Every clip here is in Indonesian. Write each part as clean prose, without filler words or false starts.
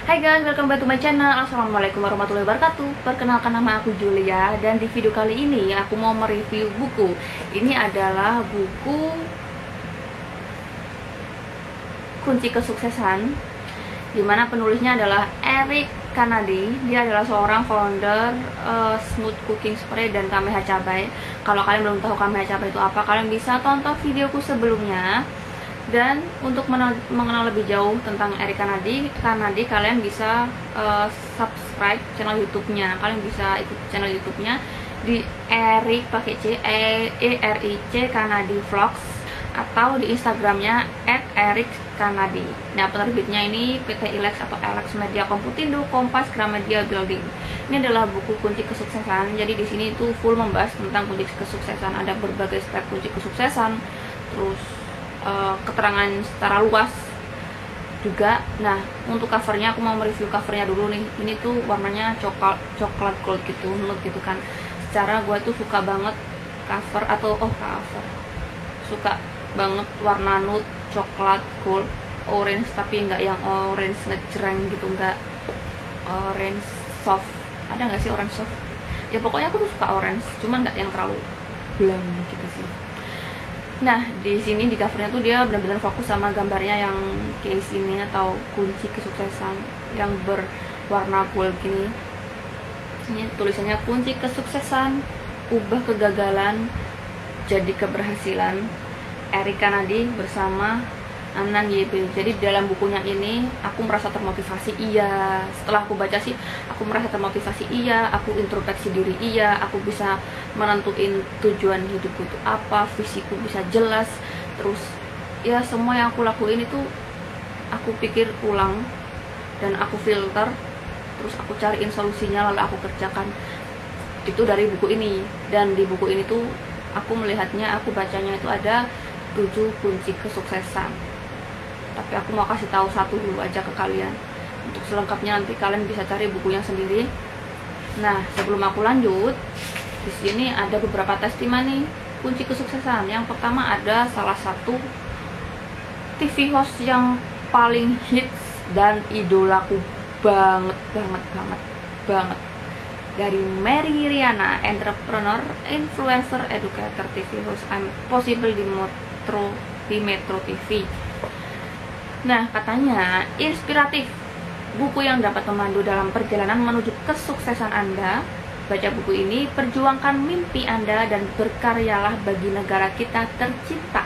Hai guys, welcome back to my channel. Assalamualaikum warahmatullahi wabarakatuh. Perkenalkan, nama aku Julia. Dan di video kali ini aku mau mereview buku. Ini adalah buku Kunci Kesuksesan, dimana penulisnya adalah Eric Kanadi. Dia adalah seorang founder Smooth Cooking Spray dan Kameha Cabai. Kalau kalian belum tahu Kameha Cabai itu apa, kalian bisa tonton videoku sebelumnya. Dan untuk mengenal lebih jauh tentang Eric Kanadi, kalian bisa subscribe channel YouTube-nya. Kalian bisa ikut channel YouTube-nya di Eric pakai C, ERIC Kanadi Vlogs, atau di Instagramnya @erickanadi. Nah, penerbitnya ini PT Ilex atau Alex Media Komputindo, Kompas, Gramedia Building. Ini adalah buku kunci kesuksesan. Jadi di sini itu full membahas tentang kunci kesuksesan. Ada berbagai step kunci kesuksesan, terus keterangan secara luas juga. Nah, untuk covernya aku mau mereview covernya dulu nih. Ini tuh warnanya coklat gold gitu, nude gitu kan. Secara gue tuh suka banget cover suka banget warna nude, coklat, gold, orange, tapi nggak yang orange ngejreng gitu, nggak orange soft. Ada nggak sih orange soft? Ya pokoknya aku tuh suka orange, cuman nggak yang terlalu blank gitu sih. Nah, di sini di covernya tuh dia benar-benar fokus sama gambarnya yang case ini atau kunci kesuksesan yang berwarna gold gini. Ini tulisannya kunci kesuksesan, ubah kegagalan jadi keberhasilan. Eric Kanadi bersama Anand YB. Jadi dalam bukunya ini aku merasa termotivasi, iya. Setelah aku baca sih, aku merasa termotivasi, iya. Aku introspeksi diri, iya. Aku bisa menentuin tujuan hidupku itu apa, visiku bisa jelas. Terus ya semua yang aku lakuin itu aku pikir ulang dan aku filter, terus aku cariin solusinya lalu aku kerjakan. Itu dari buku ini. Dan di buku ini tuh aku melihatnya, aku bacanya itu ada 7 kunci kesuksesan. Tapi aku mau kasih tahu satu dulu aja ke kalian. Untuk selengkapnya nanti kalian bisa cari bukunya sendiri. Nah, sebelum aku lanjut, di sini ada beberapa testimoni kunci kesuksesan. Yang pertama ada salah satu TV host yang paling hits dan idolaku banget. Dari Mary Riana, entrepreneur, influencer, educator, TV host, I'm possible di Metro TV. Nah, katanya inspiratif, buku yang dapat memandu dalam perjalanan menuju kesuksesan Anda. Baca buku ini, perjuangkan mimpi Anda dan berkaryalah bagi negara kita tercinta.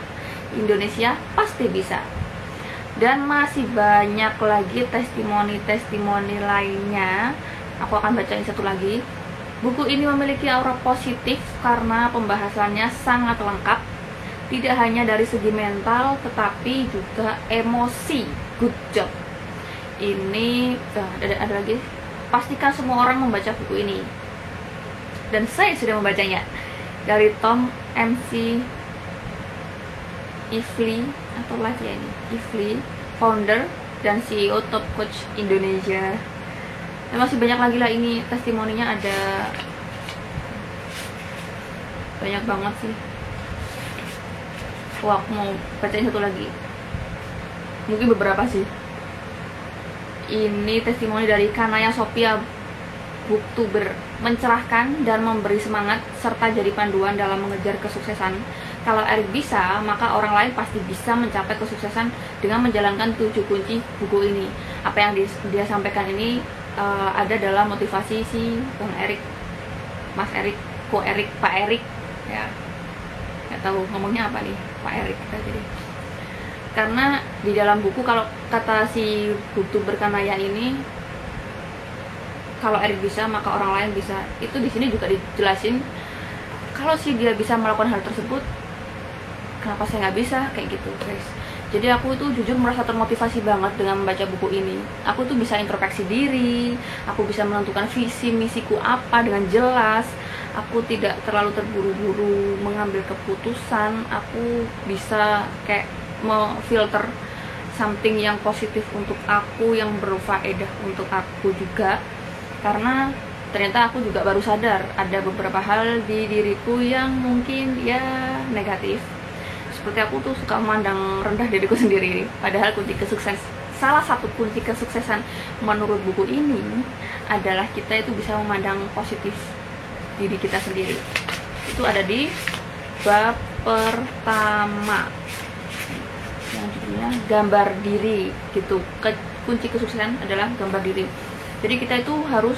Indonesia pasti bisa. Dan masih banyak lagi testimoni lainnya. Aku akan bacain satu lagi. Buku ini memiliki aura positif karena pembahasannya sangat lengkap. Tidak hanya dari segi mental, tetapi juga emosi. Good job. Ini ada lagi. Pastikan semua orang membaca buku ini. Dan saya sudah membacanya. Dari Tom MC Ifli atau live ya ini. Ifli, founder dan CEO Top Coach Indonesia. Dan masih banyak lagi lah, ini testimoninya ada banyak banget sih. Wah, aku mau bacain satu lagi, mungkin beberapa sih. Ini testimoni dari Kanaya Sophia, booktuber, mencerahkan dan memberi semangat serta jadi panduan dalam mengejar kesuksesan. Kalau Eric bisa, maka orang lain pasti bisa mencapai kesuksesan dengan menjalankan 7 kunci buku ini. Apa yang dia sampaikan ini ada dalam motivasi si Bang Eric, Mas Eric, Ko Eric, Pak Eric ya. Nggak tahu ngomongnya apa nih, Pak Eric kita jadi. Karena di dalam buku, kalau kata si booktuber Kanaya ini, kalau Eric bisa maka orang lain bisa. Itu di sini juga dijelasin kalau si dia bisa melakukan hal tersebut, kenapa saya nggak bisa, kayak gitu guys. Jadi aku itu jujur merasa termotivasi banget dengan membaca buku ini. Aku tuh bisa introspeksi diri, aku bisa menentukan visi misiku apa dengan jelas. Aku tidak terlalu terburu-buru mengambil keputusan. Aku bisa kayak memfilter something yang positif untuk aku, yang berfaedah untuk aku juga. Karena ternyata aku juga baru sadar ada beberapa hal di diriku yang mungkin ya negatif. Seperti aku tuh suka memandang rendah diriku sendiri. Padahal kunci salah satu kunci kesuksesan menurut buku ini adalah kita itu bisa memandang positif diri kita sendiri. Itu ada di bab pertama yang judulnya gambar diri gitu. Kunci kesuksesan adalah gambar diri. Jadi kita itu harus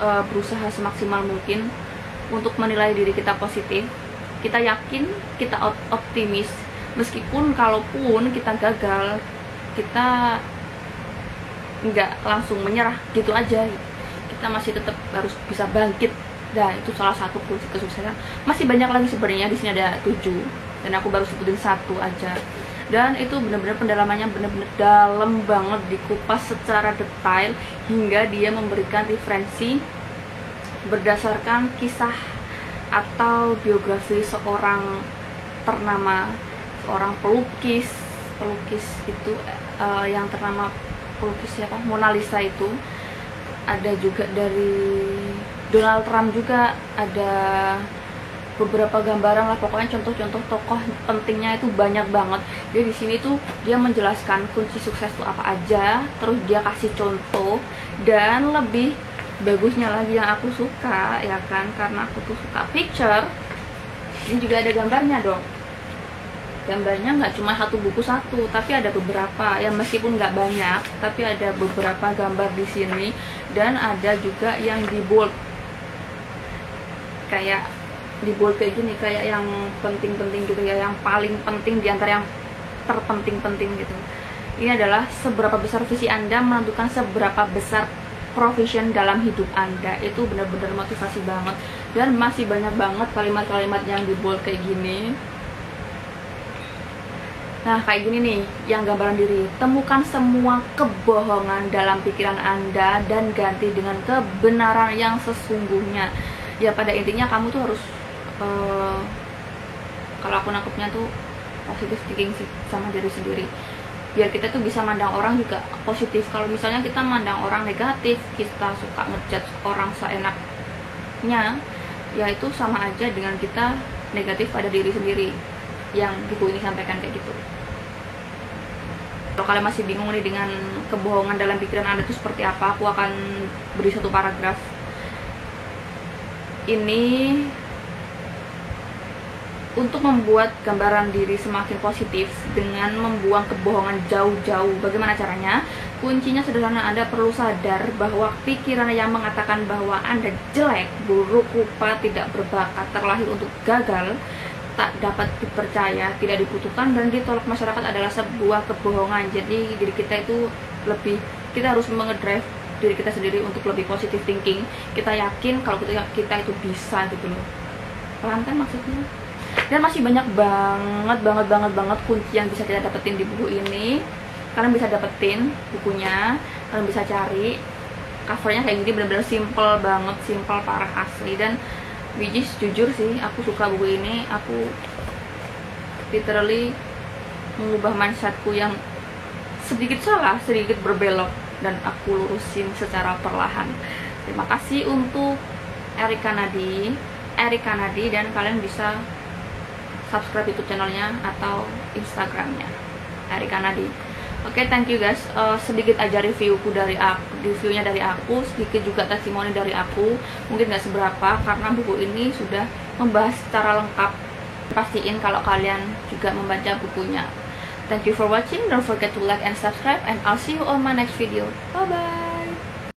berusaha semaksimal mungkin untuk menilai diri kita positif. Kita yakin, kita optimis, meskipun kalaupun kita gagal, kita nggak langsung menyerah gitu aja, kita masih tetap harus bisa bangkit. Nah, itu salah satu kunci kesuksesan. Masih banyak lagi sebenarnya, di sini ada 7 dan aku baru sebutin 1 aja. Dan itu benar-benar pendalamannya benar-benar dalam banget, dikupas secara detail hingga dia memberikan referensi berdasarkan kisah atau biografi seorang ternama, seorang pelukis itu yang ternama, pelukis siapa? Mona Lisa itu. Ada juga dari Donald Trump juga, ada beberapa gambaran lah, pokoknya contoh-contoh tokoh pentingnya itu banyak banget. Jadi di sini tuh dia menjelaskan kunci sukses itu apa aja, terus dia kasih contoh, dan lebih bagusnya lagi yang aku suka ya kan, karena aku tuh suka picture, ini juga ada gambarnya dong. Gambarnya nggak cuma satu buku satu, tapi ada beberapa ya, meskipun nggak banyak tapi ada beberapa gambar di sini. Dan ada juga yang di bold, kayak di bold kayak gini, kayak yang penting-penting gitu ya, yang paling penting di antara yang terpenting-penting gitu. Ini adalah seberapa besar visi Anda menentukan seberapa besar profession dalam hidup Anda. Itu benar-benar motivasi banget, dan masih banyak banget kalimat-kalimat yang di bold kayak gini. Nah, kayak gini nih, yang gambaran diri. Temukan semua kebohongan dalam pikiran Anda dan ganti dengan kebenaran yang sesungguhnya. Ya, pada intinya kamu tuh harus kalau aku nangkepnya tuh positive thinking sih sama diri sendiri. Biar kita tuh bisa mandang orang juga positif. Kalau misalnya kita mandang orang negatif, kita suka ngejudge orang seenaknya, ya itu sama aja dengan kita negatif pada diri sendiri. Yang buku ini sampaikan kayak gitu. Kalau kalian masih bingung nih dengan kebohongan dalam pikiran Anda itu seperti apa, aku akan beri satu paragraf. Ini untuk membuat gambaran diri semakin positif dengan membuang kebohongan jauh-jauh. Bagaimana caranya? Kuncinya sederhana, Anda perlu sadar bahwa pikiran yang mengatakan bahwa Anda jelek, buruk, rupa, tidak berbakat, terlahir untuk gagal, tak dapat dipercaya, tidak dibutuhkan, dan ditolak masyarakat adalah sebuah kebohongan. Jadi diri kita itu kita harus mengedrive diri kita sendiri untuk lebih positive thinking. Kita yakin kalau kita itu bisa gitu loh. Paham kan maksudnya? Dan masih banyak banget kunci yang bisa kita dapetin di buku ini. Kalian bisa dapetin bukunya, kalian bisa cari. Covernya kayak gini, bener-bener simple banget, simple parah asli. Dan which is jujur sih, aku suka buku ini. Aku literally mengubah mindsetku yang sedikit salah, sedikit berbelok, dan aku lurusin secara perlahan. Terima kasih untuk Erika Nadi, dan kalian bisa subscribe YouTube channelnya atau Instagramnya Erika Nadi. Oke, thank you guys. Sedikit aja reviewnya dari aku, sedikit juga testimoni dari aku. Mungkin nggak seberapa karena buku ini sudah membahas secara lengkap. Pastiin kalau kalian juga membaca bukunya. Thank you for watching. Don't forget to like and subscribe, and I'll see you on my next video. Bye bye.